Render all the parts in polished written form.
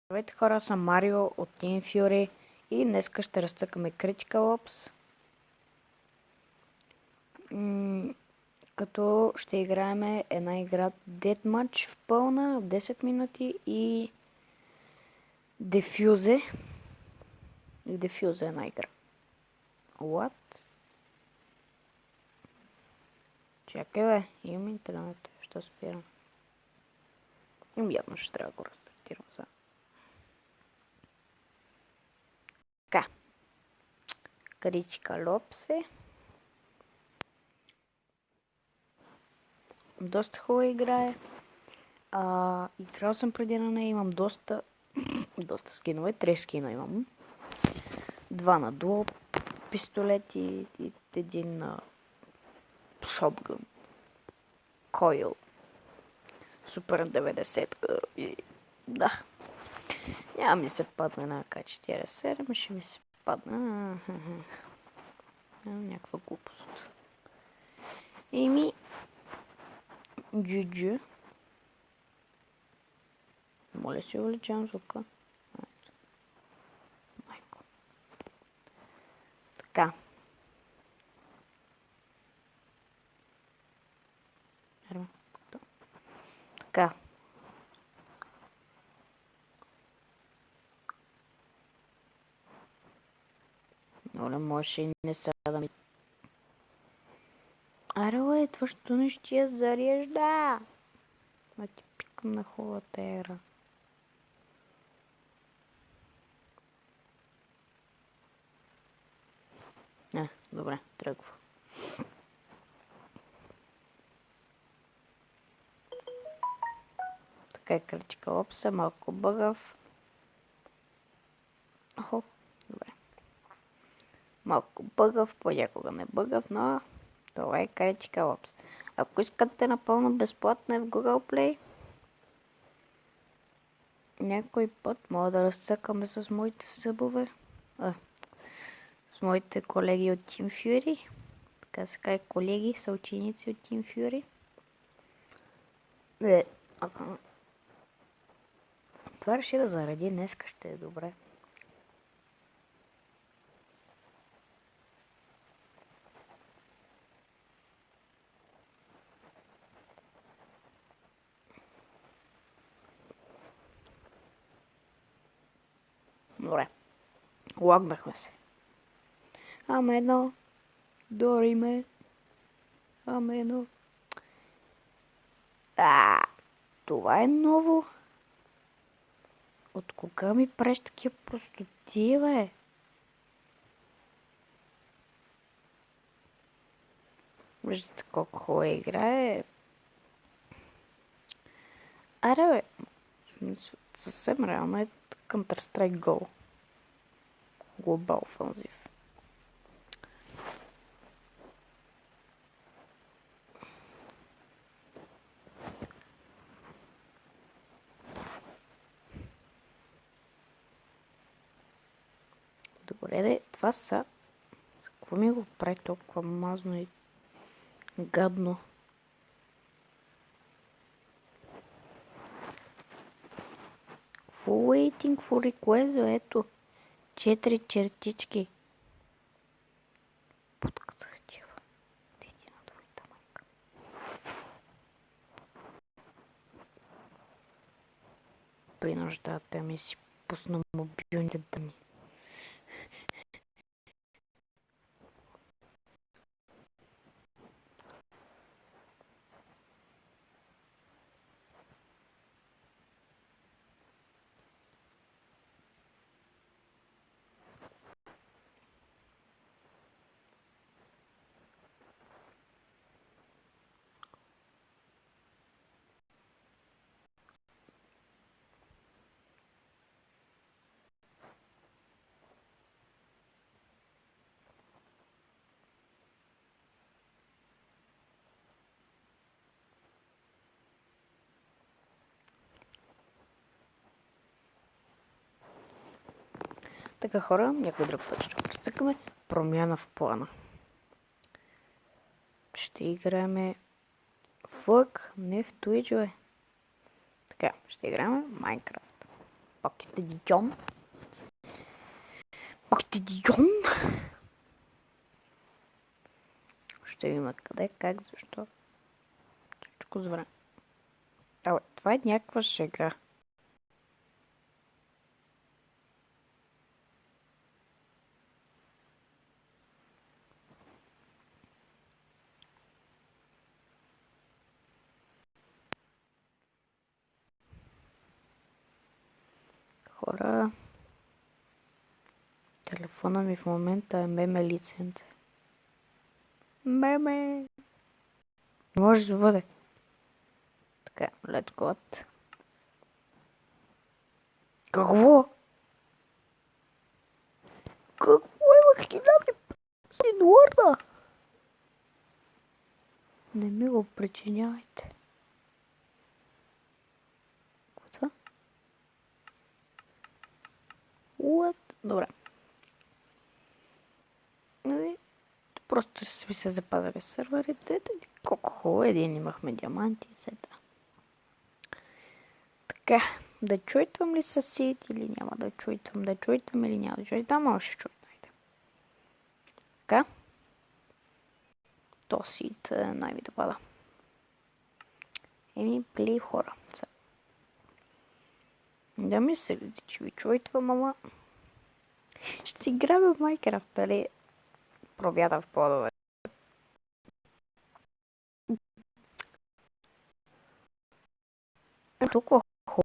Здравейте хора, аз съм Марио от Team Fury и днеска ще разцъкаме Critical Ops. Като ще играем една игра Deathmatch в пълна, в 10 минути и Defuse. Defuse е една игра. What? Чакай бе, имам интернет, що спирам. Явно ще трябва да го рестартирам сега. Така. Critical Ops е. Доста хубава игра е. Играл съм преди на нея, имам доста скинове, 3 скина имам. 2 на дуо пистолети и един на шотгън. Койл. Супер 90. Да. Няма ми се падне една К47, ще ми се падне някаква глупост. GG. Моля си увеличавам звука. Майко. Така. Така. Моля, може и не сега да ми... Аре, бе, това що не ще я зарежда? Да ти пикам на хубавата ера. Добре, тръгва. Така е Critical Ops, малко бъгав. Охо, добре. Малко бъгав, понякога не бъгав, но това е Critical Ops. Ако искате напълно безплатно е в Google Play, някой път мога да разцъкаме с моите събове. С моите колеги от Team Fury. Така се казва колеги, съученици от Team Fury. Това реши да заради, днеска ще е добре. Добре. Лагнахме се. Амено. Дориме. Амено. Това е ново. От кога ми правиш такива простоти, бе? Виждате колко хубава играе. Аре, бе. Съвсем реално е Counter-Strike Go. Глобал офанзив. Добре, де, това са... За какво ми го прави толкова мазно и гадно? Full waiting for request, ето. 4 чертички. Путката хтива. Ти на твоята майка. Принуждате ми си пусна мобилните данни. Така хора, някой друг път ще престъкаме. Промяна в плана. Ще играем Фък, не в Twitch, бе. Така, ще играем Minecraft. Пак сте Диджон. Пак сте Диджон. Ще видим къде, как, защо. Всичко с време. Абе, това е някаква шега. Хора, телефона ми в момента е меме лиценце. Меме! Може да бъде. Така, let's go. Какво? Какво имах $1000? Не ми го причинявайте. Какво? What? Добре. Просто си се запазили сървърите. Колко хубаво, един имахме диаманти и сета. Така, да чуйтвам ли със сит или няма да чуйтвам? Да чуйтвам или няма да чуйтвам? Ама ще чуйтвам. Така. То сит най-ви да пада. Еми, плей хора. Да ми се види, че ви чуйтвам, ама... Ще си грабя в Майнкрафт, дали? Пробята в подове. Толкова хубаво.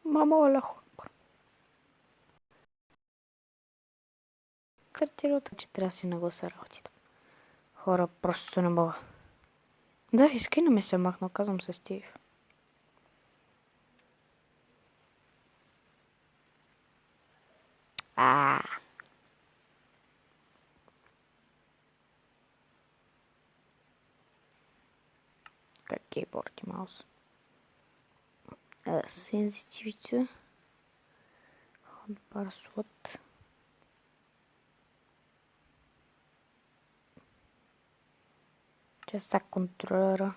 Мамо, лахо. Картирата, че трябва да си нагласа работите. Хора, просто не мога. Да, изкина ми се махнал, казвам се Стив. Как кейборд и маус. Sensitivity. Hotbar slot. Часа контролера.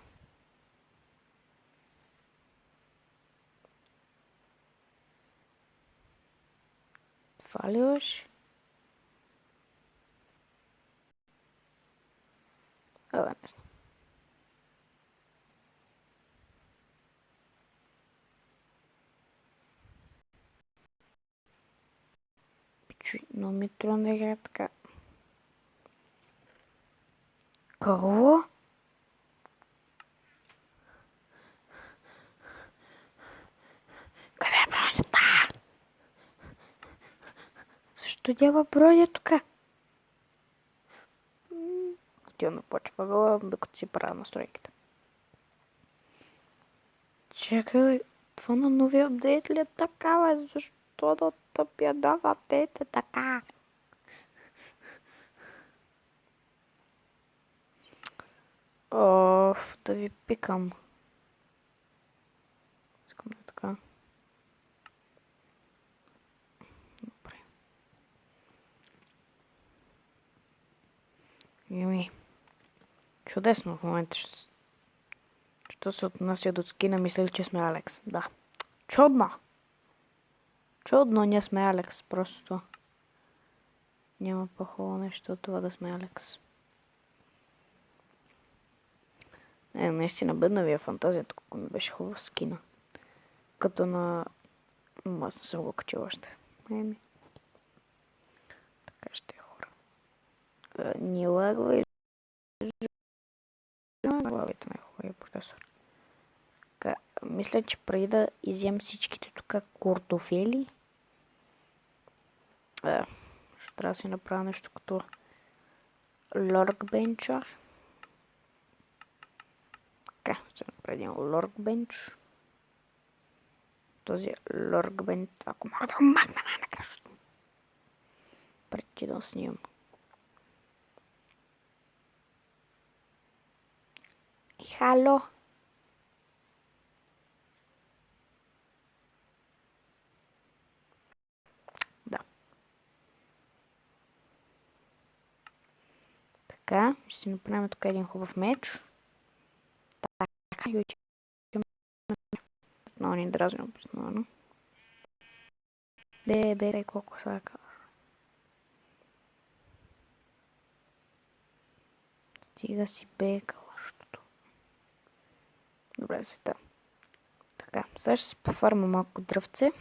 Това ли беше? Не знам. Но ми трудно да играе така. Какво? Къде е бронята? Защо дява броня тук? Отивам почва гола, докато си правя настройките. Чакай, това на новия апдейт ли е такава? Защо да тъпя дава апдейт е така? Оф, да ви пикам. Искам да така. Добре. Еми. Чудесно в момента. Що се отнася до скина, мисля, че сме Алекс. Да. Чудно. Чудно, ние сме Алекс. Просто няма по-хубаво нещо от това да сме Алекс. Наистина бъдна ви е фантазията, колко ми беше хубав скина. Като на... Аз не съм го качил още. Еми. Така ще е хора. Ни лагва и... Главите на хубавия професор. Мисля, че преди да изям всичките тук картофели, ще трябва да си направя нещо като лоркбенча. Така, ще направя един лоркбенч. Този лоркбенч, ако мога да го махна най-накрая. Преди да снимам. Хало. Да. Така, ще си направим тук един хубав меч. Така, и отиваме. Много ни дразним постоянно. Бе, колко сака. Стига си калащото. Добре, света. Така, сега ще си пофарма малко дръвце.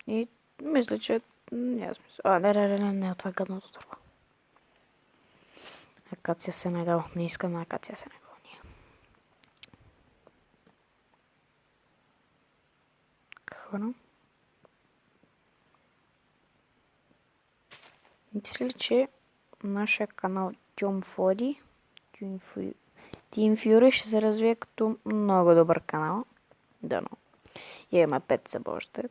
И мисля, че няма смисъл. Не, това е гадното дърво. Акация Сенегал. Не искам на акация Сенегал. Хвана. Мисля, че нашия канал Team Fury ще се развие като много добър канал. Дано. И има 5 съба още.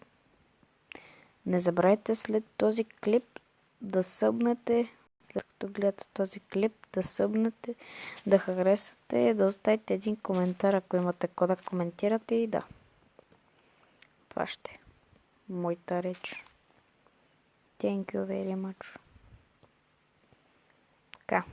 Не забравяйте след този клип да събнете, след като гледате този клип, да събнете, да харесате, да оставите един коментар, ако имате какво да коментирате и да. Това ще е моята реч. Thank you very much. Така.